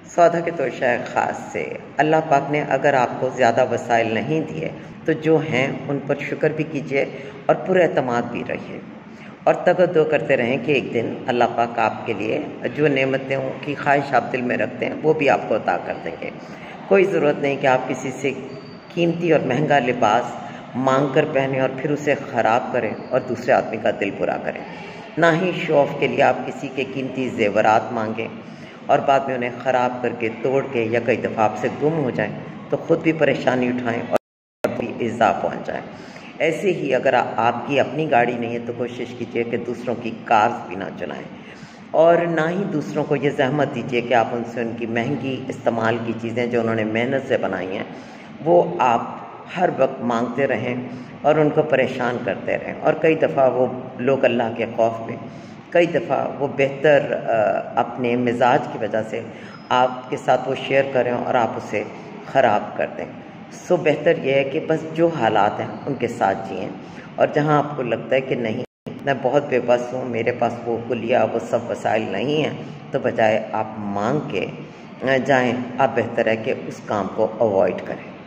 सौदा के तो शायद ख़ास से अल्लाह पाक ने अगर आपको ज़्यादा वसाइल नहीं दिए तो जो हैं उन पर शुक्र भी कीजिए और पूरे एतमाद भी रहिए और तगद्दो करते रहें कि एक दिन अल्लाह पाक आपके लिए जो नेमतों की ख्वाहिश आप दिल में रखते हैं वो भी आपको अता कर देंगे। कोई ज़रूरत नहीं कि आप किसी से कीमती और महंगा लिबास मांग कर पहने और फिर उसे ख़राब करें और दूसरे आदमी का दिल बुरा करें। ना ही शो ऑफ के लिए आप किसी के कीमती ज़ेवरात मांगें और बाद में उन्हें ख़राब करके तोड़ के या कई दफ़ा आपसे गुम हो जाएं तो ख़ुद भी परेशानी उठाएं और भी इज़्ज़ा पहुँच जाए। ऐसे ही अगर आपकी अपनी गाड़ी नहीं है तो कोशिश कीजिए कि दूसरों की कार्स भी ना चलाएं और ना ही दूसरों को ये ज़हमत दीजिए कि आप उनसे उनकी महंगी इस्तेमाल की चीज़ें जो उन्होंने मेहनत से बनाई हैं वो आप हर वक्त मांगते रहें और उनको परेशान करते रहें। और कई दफ़ा वो लोग अल्लाह के खौफ में, कई दफ़ा वो बेहतर अपने मिजाज की वजह से आपके साथ वो शेयर करें और आप उसे ख़राब कर दें। सो बेहतर यह है कि बस जो हालात हैं उनके साथ जिएँ और जहाँ आपको लगता है कि नहीं मैं बहुत बेबस हूँ, मेरे पास वो कुलिया वो सब वसाइल नहीं हैं, तो बजाय आप मांग के जाएं, आप बेहतर है कि उस काम को अवॉइड करें।